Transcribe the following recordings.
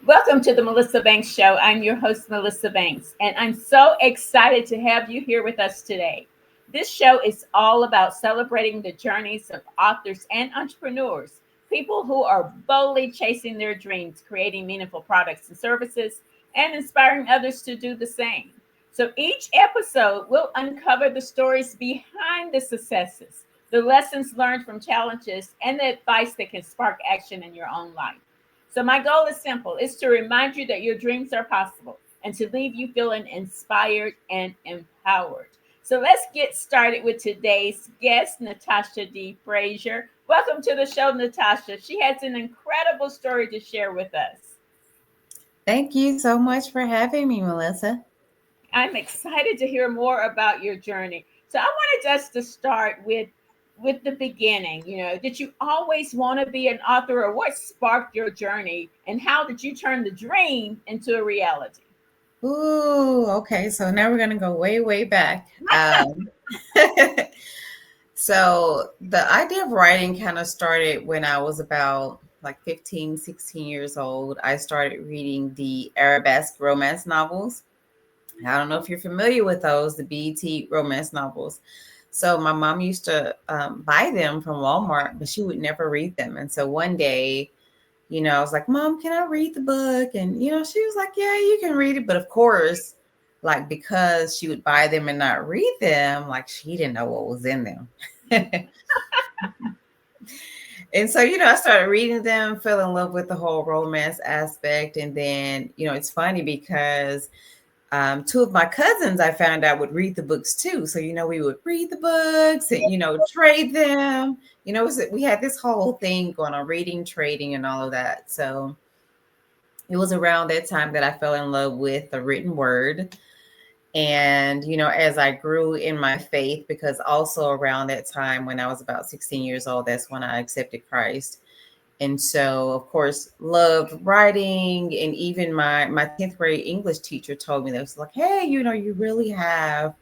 Welcome to the Melissa Banks Show. I'm your host, Melissa Banks, and I'm so excited to have you here with us today. This show is all about celebrating the journeys of authors and entrepreneurs, people who are boldly chasing their dreams, creating meaningful products and services, and inspiring others to do the same. So each episode will uncover the stories behind the successes, the lessons learned from challenges, and the advice that can spark action in your own life. So my goal is simple. It's to remind you that your dreams are possible and to leave you feeling inspired and empowered. So let's get started with today's guest, Natasha D. Frazier. Welcome to the show, Natasha. She has an incredible story to share with us. Thank you so much for having me, Melissa. I'm excited to hear more about your journey. So I wanted us to start with the beginning. Did you always want to be an author, or what sparked your journey, and how did you turn the dream into a reality? Ooh, okay. So now we're going to go way, way back. So the idea of writing kind of started when I was about like 15, 16 years old. I started reading the arabesque romance novels. I don't know if you're familiar with those, the BET romance novels. So my mom used to buy them from Walmart, but she would never read them. And so one day, I was like, Mom, can I read the book? And, she was like, yeah, you can read it. But of course, like, because she would buy them and not read them, like, she didn't know what was in them. And so, I started reading them, fell in love with the whole romance aspect. And then, it's funny because two of my cousins I found out would read the books too. So, we would read the books and, trade them. We had this whole thing going on, reading, trading, and all of that. So it was around that time that I fell in love with the written word. And, as I grew in my faith, because also around that time when I was about 16 years old, that's when I accepted Christ. And so, of course, loved writing. And even my 10th grade English teacher told me, that was like, hey, you really have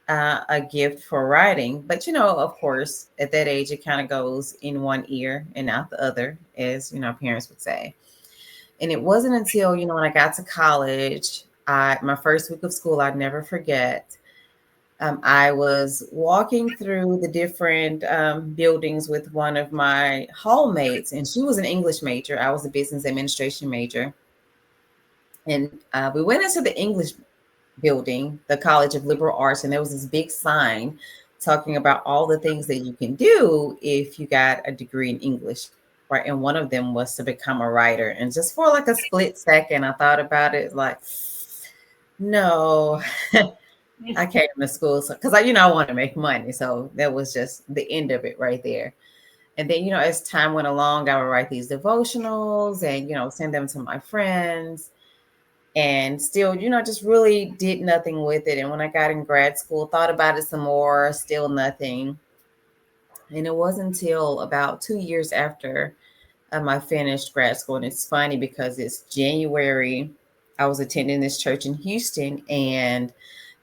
a gift for writing. But, of course, at that age, it kind of goes in one ear and out the other, as, parents would say. And it wasn't until, when I got to college, my first week of school, I'd never forget. I was walking through the different buildings with one of my hallmates, and she was an English major. I was a business administration major. And we went into the English building, the College of Liberal Arts, and there was this big sign talking about all the things that you can do if you got a degree in English. Right. And one of them was to become a writer. And just for like a split second, I thought about it like, no. I came to school because I want to make money. So that was just the end of it right there. And then, as time went along, I would write these devotionals and, send them to my friends and still, just really did nothing with it. And when I got in grad school, thought about it some more, still nothing. And it wasn't until about 2 years after I finished grad school. And it's funny because it's January. I was attending this church in Houston, and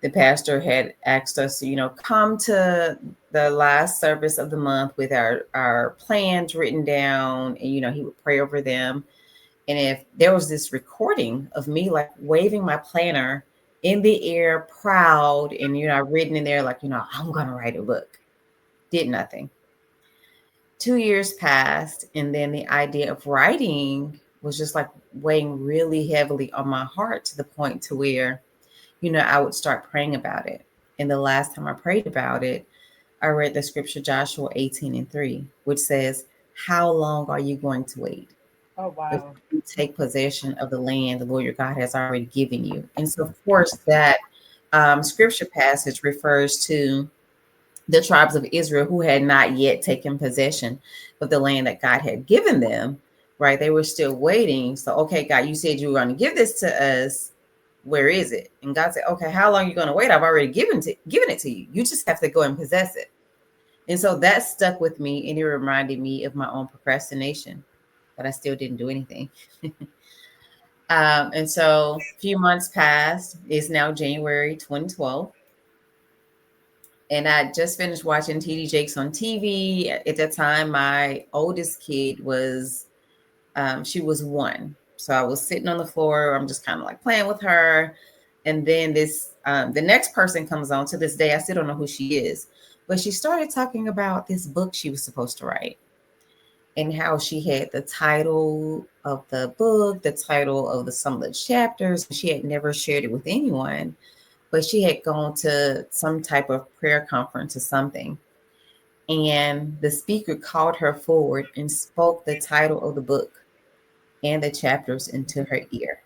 the pastor had asked us, come to the last service of the month with our plans written down, and, he would pray over them. And if there was this recording of me like waving my planner in the air, proud, and, written in there, like, I'm going to write a book, did nothing. 2 years passed, and then the idea of writing was just like weighing really heavily on my heart to the point to where, I would start praying about it. And the last time I prayed about it, I read the scripture Joshua 18:3, which says, how long are you going to wait? Oh, If wow. you take possession of the land the Lord your God has already given you. And so, of course, that scripture passage refers to the tribes of Israel who had not yet taken possession of the land that God had given them, right? They were still waiting. So, okay, God, you said you were going to give this to us. Where is it? And God said, okay, how long are you going to wait? I've already given it to you. You just have to go and possess it. And so that stuck with me, and it reminded me of my own procrastination, but I still didn't do anything. And so a few months passed. It's now January 2012. And I just finished watching TD Jakes on TV. At that time, my oldest kid was, she was one. So I was sitting on the floor. I'm just kind of like playing with her. And then the next person comes on. To this day, I still don't know who she is. But she started talking about this book she was supposed to write and how she had the title of the book, the title of some of the chapters. She had never shared it with anyone, but she had gone to some type of prayer conference or something. And the speaker called her forward and spoke the title of the book and the chapters into her ear.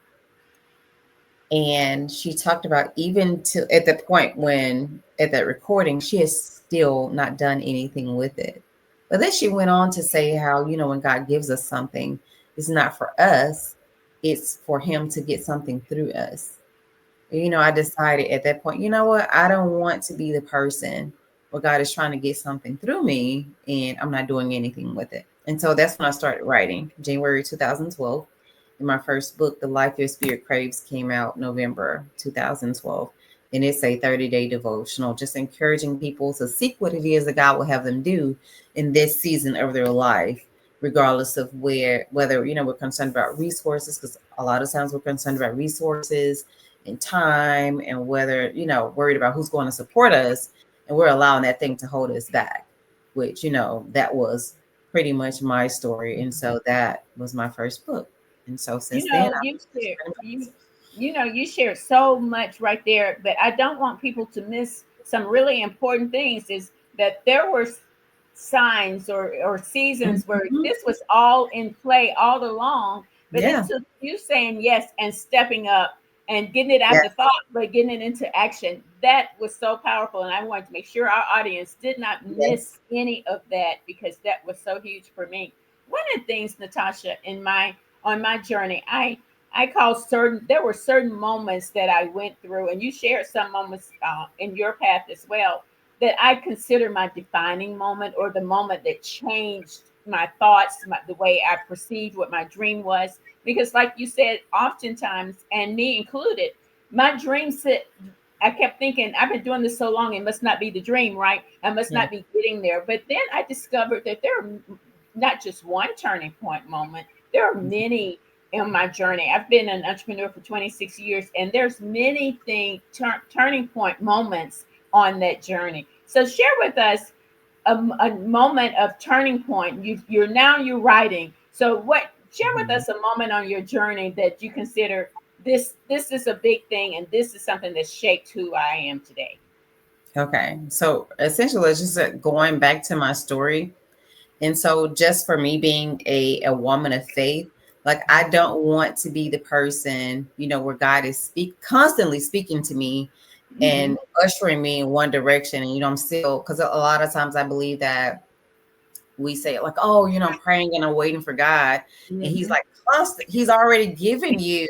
And she talked about even to at the point when at that recording, she has still not done anything with it. But then she went on to say how, when God gives us something, it's not for us, it's for him to get something through us. I decided at that point, you know what? I don't want to be the person where God is trying to get something through me and I'm not doing anything with it. And so that's when I started writing, January 2012. And my first book, The Life Your Spirit Craves, came out November 2012. And it's a 30-day devotional, just encouraging people to seek what it is that God will have them do in this season of their life, regardless of whether, we're concerned about resources, because a lot of times we're concerned about resources and time and whether, worried about who's going to support us. And we're allowing that thing to hold us back, which, that was pretty much my story. And so that was my first book. And so since You then, know, you shared you shared so much right there, but I don't want people to miss some really important things. Is that there were signs or seasons where Mhm. this was all in play all along, but it Yeah. took you saying yes and stepping up and getting it Yeah. out the thought, but getting it into action. That was so powerful, and I wanted to make sure our audience did not Yes. miss any of that because that was so huge for me. One of the things, Natasha, in my on my journey, I call certain there were certain moments that I went through, and you shared some moments in your path as well that I consider my defining moment or the moment that changed my thoughts, the way I perceived what my dream was. Because, like you said, oftentimes, and me included, my dreams. I kept thinking, I've been doing this so long, it must not be the dream, right? I must Yeah. not be getting there. But then I discovered that there are not just one turning point moment, there are many in my journey. I've been an entrepreneur for 26 years, and there's many turning point moments on that journey. So share with us a moment of turning point. You're writing. So what? Share with Mhm. us a moment on your journey that you consider this is a big thing, and this is something that shaped who I am today. Okay. So essentially, it's just going back to my story. And so just for me being a woman of faith, like I don't want to be the person, where God is constantly speaking to me Mm-hmm. and ushering me in one direction. And, I'm still, because a lot of times I believe that we say like, oh, I'm praying and I'm waiting for God. And he's Mm-hmm. like constant, he's already given you,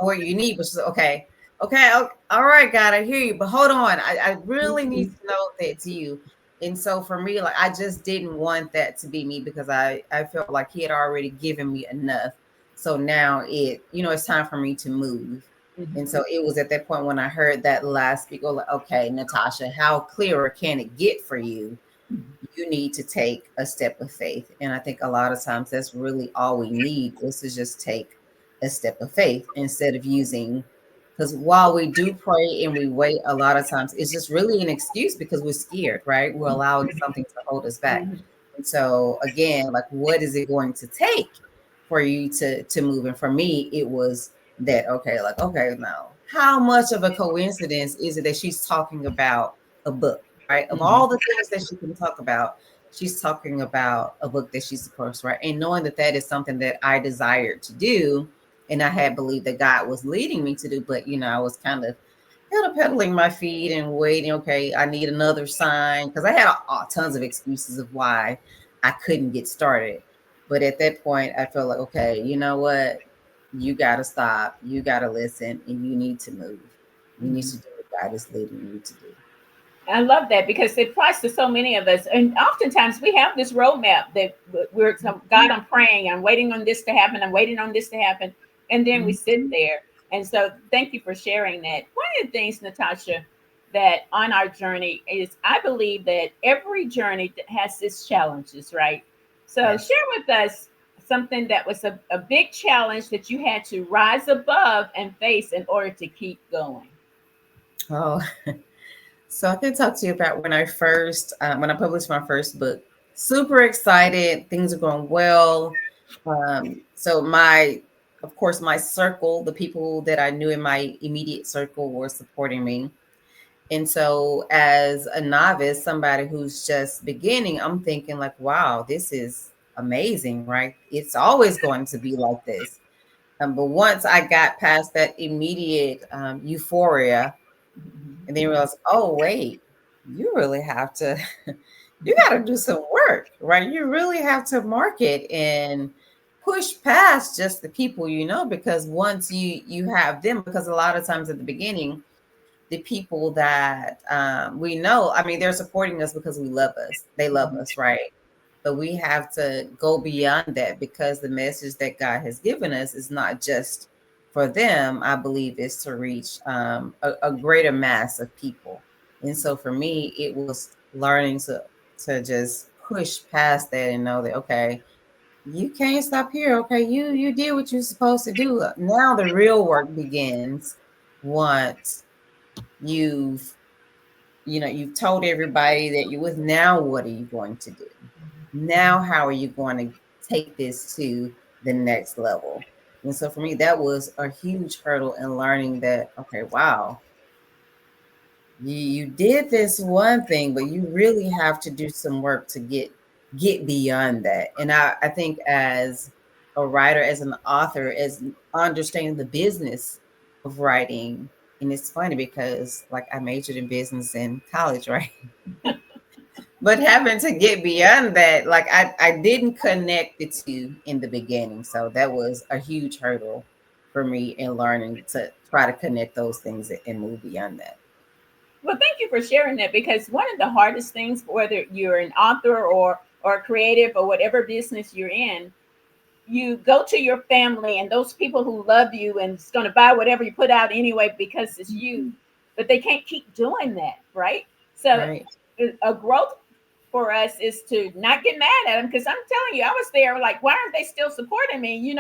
what you need, which is okay. Okay, all right, God, I hear you, but hold on. I really need Mm-hmm. to know that to you. And so for me, like I just didn't want that to be me because I felt like he had already given me enough. So now it's time for me to move. And Mm-hmm. so it was at that point when I heard that last speaker, like, okay, Natasha, how clearer can it get for you? You need to take a step of faith. And I think a lot of times that's really all we need is to just take a step of faith instead of using, because while we do pray and we wait, a lot of times it's just really an excuse because we're scared, right? We're allowing something to hold us back. Mm-hmm. And so again, like what is it going to take for you to move? And for me, it was that okay, like, okay, now how much of a coincidence is it that she's talking about a book? Right? Of Mm-hmm. all the things that she can talk about, she's talking about a book that she's supposed to write. And knowing that that is something that I desired to do, and I had believed that God was leading me to do, but I was kind of pedaling my feet and waiting. Okay, I need another sign because I had tons of excuses of why I couldn't get started. But at that point, I felt like, okay, you know what? You got to stop. You got to listen, and you need to move. You need Mm-hmm. to do what God is leading you to do. I love that because it applies to so many of us. And oftentimes we have this roadmap that we're God, I'm praying, I'm waiting on this to happen, I'm waiting on this to happen. And then we sit Mhm. there. And so thank you for sharing that. One of the things, Natasha, that on our journey is I believe that every journey has its challenges, right? So Yes. share with us something that was a big challenge that you had to rise above and face in order to keep going. Oh, so I can talk to you about when I published my first book. Super excited. Things are going well. So of course, my circle, the people that I knew in my immediate circle were supporting me. And so as a novice, somebody who's just beginning, I'm thinking like, wow, this is amazing, right? It's always going to be like this. But once I got past that immediate euphoria, and then realized, oh wait, you really have to, you got to do some work, right? You really have to market and push past just the people you know, because once you have them, because a lot of times at the beginning, the people that we know, I mean, they're supporting us because we love us. They love us, right? But we have to go beyond that because the message that God has given us is not just for them, I believe, is to reach a greater mass of people. And so for me, it was learning to just push past that and know that, okay, you can't stop here. Okay, you did what you're supposed to do. Now the real work begins once you've you've told everybody that you with. Now what are you going to do? Now how are you going to take this to the next level? And so for me, that was a huge hurdle in learning that, okay, wow, you did this one thing, but you really have to do some work to get beyond that. And I think as a writer, as an author, as understanding the business of writing, and it's funny because like I majored in business in college, right? But having to get beyond that, like I didn't connect the two in the beginning. So that was a huge hurdle for me in learning to try to connect those things and move beyond that. Well, thank you for sharing that, because one of the hardest things, whether you're an author or creative or whatever business you're in, you go to your family and those people who love you and it's going to buy whatever you put out anyway because it's you, but they can't keep doing that, right? So Right. a growth for us is to not get mad at them, because I'm telling you, I was there like, why aren't they still supporting me?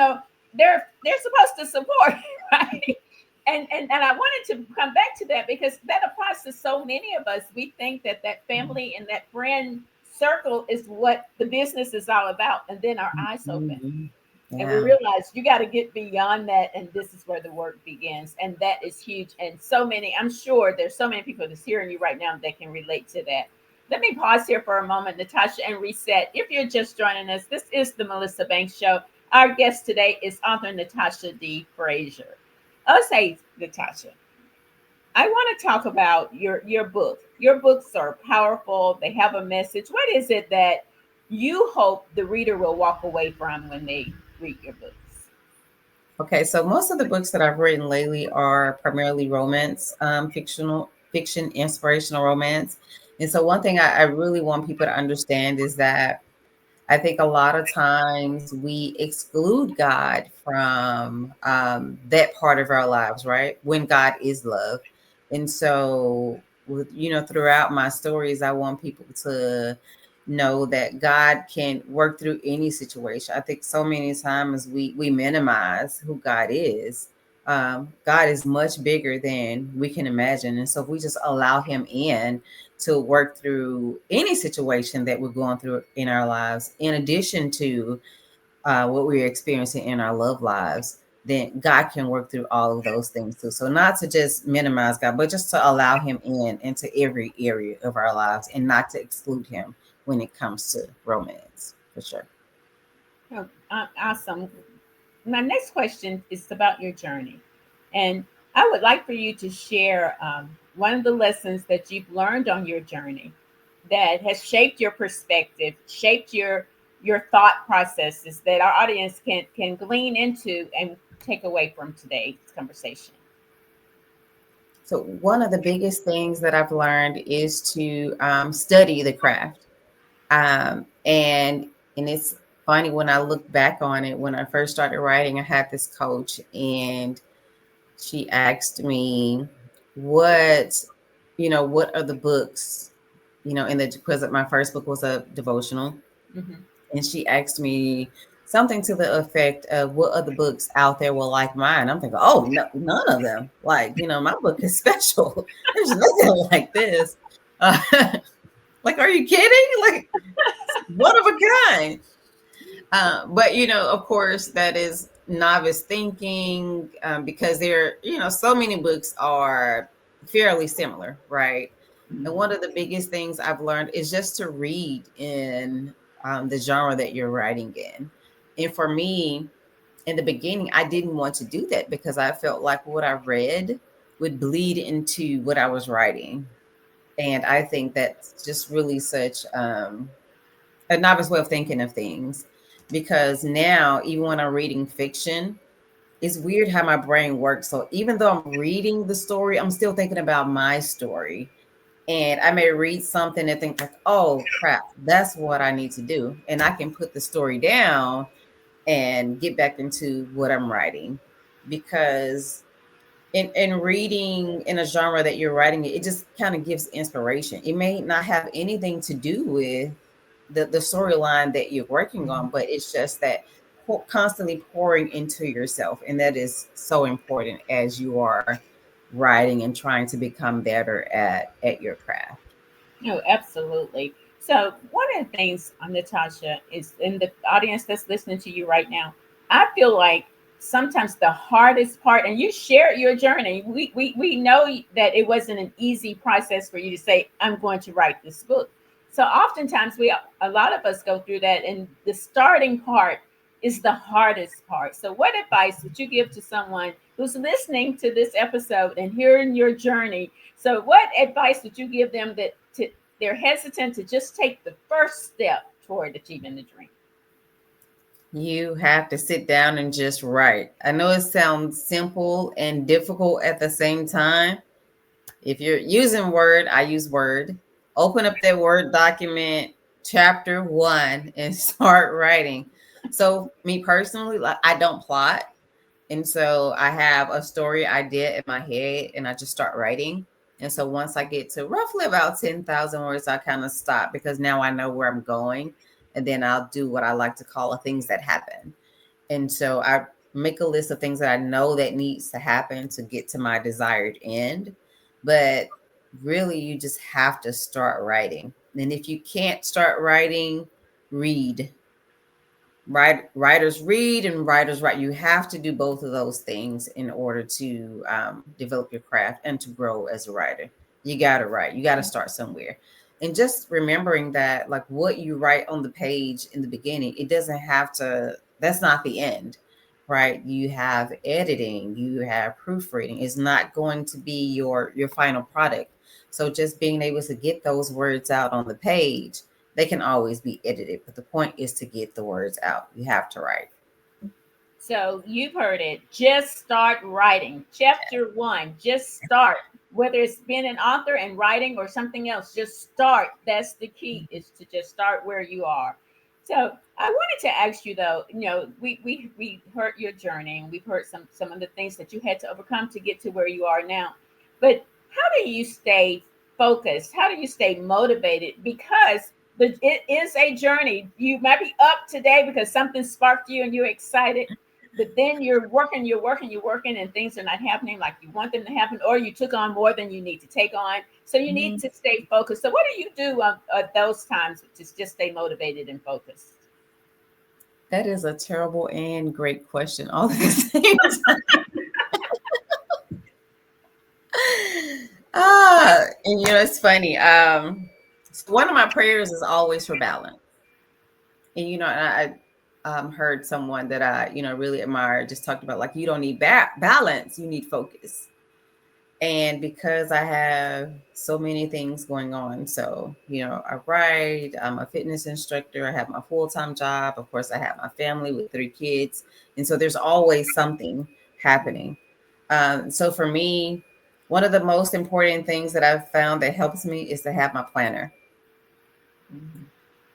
They're supposed to support, right? And I wanted to come back to that because that applies to so many of us. We think that that family and that friend circle is what the business is all about, and then our eyes open Mhm. and we Yeah. realize you got to get beyond that, and this is where the work begins, and that is huge. And so many, I'm sure there's so many people that's hearing you right now that can relate to that. Let me pause here for a moment, Natasha, and reset. If you're just joining us, this is the Melissa Banks Show. Our guest today is author Natasha D. Frazier. Oh, say, Natasha, I want to talk about your book. Your books are powerful. They have a message. What is it that you hope the reader will walk away from when they read your books? Okay, so most of the books that I've written lately are primarily romance, fiction, inspirational romance. And so one thing I really want people to understand is that I think a lot of times we exclude God from that part of our lives, right? When God is love. And so, throughout my stories, I want people to know that God can work through any situation. I think so many times we minimize who God is. God is much bigger than we can imagine. And so if we just allow him in to work through any situation that we're going through in our lives, in addition to what we're experiencing in our love lives, then God can work through all of those things too. So not to just minimize God, but just to allow him in into every area of our lives and not to exclude him when it comes to romance, for sure. Oh, awesome. My next question is about your journey. And I would like for you to share one of the lessons that you've learned on your journey that has shaped your perspective, shaped your thought processes that our audience can glean into and take away from today's conversation. So one of the biggest things that I've learned is to study the craft. And it's funny when I look back on it. When I first started writing, I had this coach, and she asked me, "What, what are the books, in the because my first book was a devotional, Mm-hmm. and she asked me something to the effect of what other books out there will like mine. I'm thinking, oh, no, none of them. Like, my book is special. There's nothing like this. Uh, like, are you kidding? Like, one of a kind. But of course, that is novice thinking, because so many books are fairly similar, right? And one of the biggest things I've learned is just to read in the genre that you're writing in. And for me, in the beginning, I didn't want to do that because I felt like what I read would bleed into what I was writing. And I think that's just really such a novice way of thinking of things, because now even when I'm reading fiction, it's weird how my brain works. So even though I'm reading the story, I'm still thinking about my story. And I may read something and think like, oh crap, that's what I need to do. And I can put the story down and get back into what I'm writing. Because in reading in a genre that you're writing, it just kind of gives inspiration. It may not have anything to do with the storyline that you're working on, but it's just that constantly pouring into yourself. And that is so important as you are writing and trying to become better at your craft. No, absolutely. So one of the things, Natasha, is in the audience that's listening to you right now, I feel like sometimes the hardest part, and you shared your journey. We know that it wasn't an easy process for you to say, I'm going to write this book. So oftentimes a lot of us go through that, and the starting part is the hardest part. So what advice would you give to someone who's listening to this episode and hearing your journey? So what advice would you give them that they're hesitant to just take the first step toward achieving the dream? You have to sit down and just write. I know it sounds simple and difficult at the same time. If you're using Word, I use Word. Open up that Word document, chapter 1, and start writing. So, me personally, like, I don't plot. And so I have a story idea in my head and I just start writing. And so once I get to roughly about 10,000 words, I kind of stop because now I know where I'm going. And then I'll do what I like to call things that happen. And so I make a list of things that I know that needs to happen to get to my desired end. But really, you just have to start writing. And if you can't start writing, read. Writers read and writers write. You have to do both of those things in order to develop your craft and to grow as a writer. You got to write. You got to start somewhere. And just remembering that, like, what you write on the page in the beginning, it doesn't have to, that's not the end, right? You have editing, you have proofreading. It's not going to be your final product. So just being able to get those words out on the page, they can always be edited, but the point is to get the words out. You have to write. So you've heard it. Just start writing. Chapter 1, just start. Whether it's being an author and writing or something else, just start. That's the key, is to just start where you are. So I wanted to ask you though, we heard your journey and we've heard some of the things that you had to overcome to get to where you are now. But how do you stay focused? How do you stay motivated? Because it is a journey. You might be up today because something sparked you and you're excited, but then you're working, and things are not happening like you want them to happen, or you took on more than you need to take on. So you need to stay focused. So what do you do at those times to just stay motivated and focused? That is a terrible and great question all at the same time. And it's funny. So one of my prayers is always for balance. And I heard someone that I really admire just talked about, like, you don't need balance, you need focus. And because I have so many things going on, so I write, I'm a fitness instructor, I have my full-time job, of course I have my family with 3 kids, and so there's always something happening. So for me, one of the most important things that I've found that helps me is to have my planner.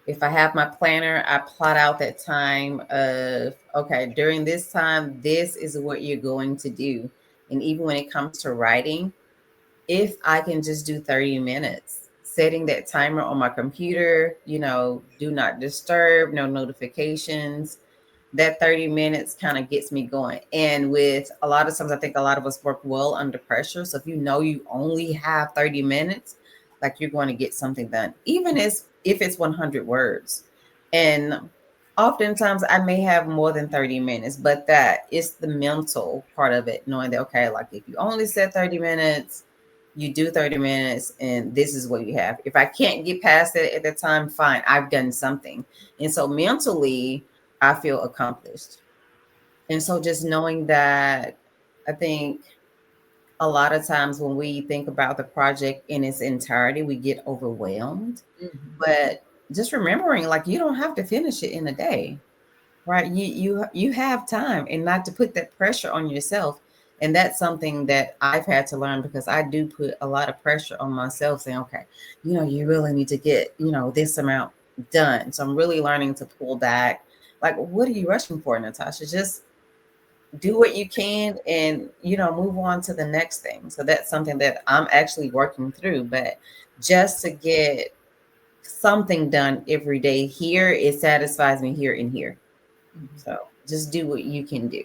If I have my planner, I plot out that time of, okay, during this time, this is what you're going to do. And even when it comes to writing, if I can just do 30 minutes, setting that timer on my computer, do not disturb, no notifications, that 30 minutes kind of gets me going. And with a lot of times, I think a lot of us work well under pressure. So if you know you only have 30 minutes, like you're going to get something done, even as if it's 100 words. And oftentimes I may have more than 30 minutes, but that is the mental part of it, knowing that, okay, like if you only said 30 minutes, you do 30 minutes and this is what you have. If I can't get past it at the time, fine, I've done something. And so mentally, I feel accomplished. And so just knowing that, I think a lot of times when we think about the project in its entirety, we get overwhelmed. Mhm. But just remembering, like, you don't have to finish it in a day, right? You have time, and not to put that pressure on yourself. And that's something that I've had to learn, because I do put a lot of pressure on myself, saying, okay, you really need to get, this amount done. So I'm really learning to pull back. Like, what are you rushing for, Natasha? Just do what you can, and move on to the next thing. So that's something that I'm actually working through. But just to get something done every day here, it satisfies me here and here. Mhm. So just do what you can do.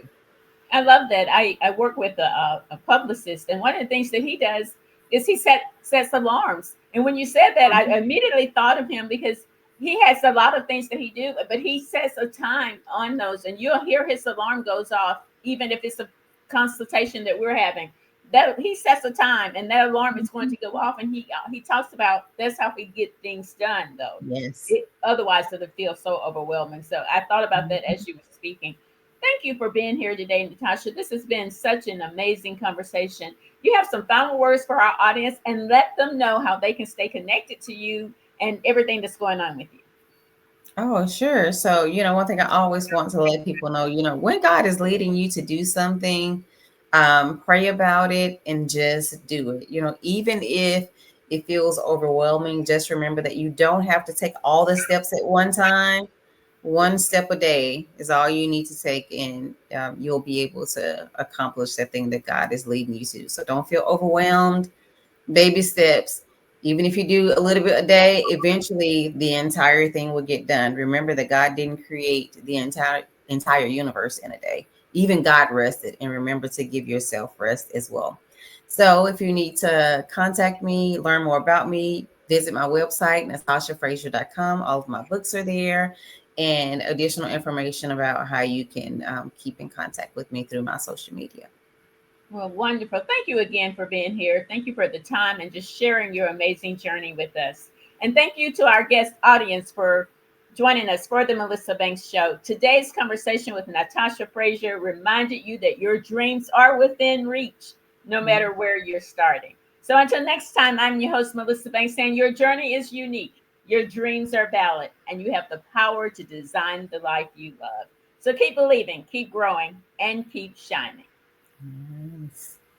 I love that. I work with a publicist, and one of the things that he does is he sets alarms. And when you said that, I Mhm. immediately thought of him because he has a lot of things that he do, but he sets a time on those, and you'll hear his alarm goes off, even if it's a consultation that we're having. That he sets a time, and that alarm is going to go off. And he talks about that's how we get things done, though. Yes. Otherwise, it'll feel so overwhelming. So I thought about that Mhm. as you were speaking. Thank you for being here today, Natasha. This has been such an amazing conversation. You have some final words for our audience, and let them know how they can stay connected to you and everything that's going on with you. Oh, sure. So, one thing I always want to let people know, when God is leading you to do something, pray about it and just do it. Even if it feels overwhelming, just remember that you don't have to take all the steps at one time. One step a day is all you need to take, and you'll be able to accomplish that thing that God is leading you to. So don't feel overwhelmed. Baby steps. Even if you do a little bit a day, eventually the entire thing will get done. Remember that God didn't create the entire universe in a day. Even God rested, and remember to give yourself rest as well. So if you need to contact me, learn more about me, visit my website, natashafrazier.com. All of my books are there, and additional information about how you can keep in contact with me through my social media. Well, wonderful. Thank you again for being here. Thank you for the time and just sharing your amazing journey with us. And thank you to our guest audience for joining us for the Melissa Banks Show. Today's conversation with Natasha Frazier reminded you that your dreams are within reach, no matter where you're starting. So until next time, I'm your host, Melissa Banks, saying your journey is unique, your dreams are valid, and you have the power to design the life you love. So keep believing, keep growing, and keep shining. Yes.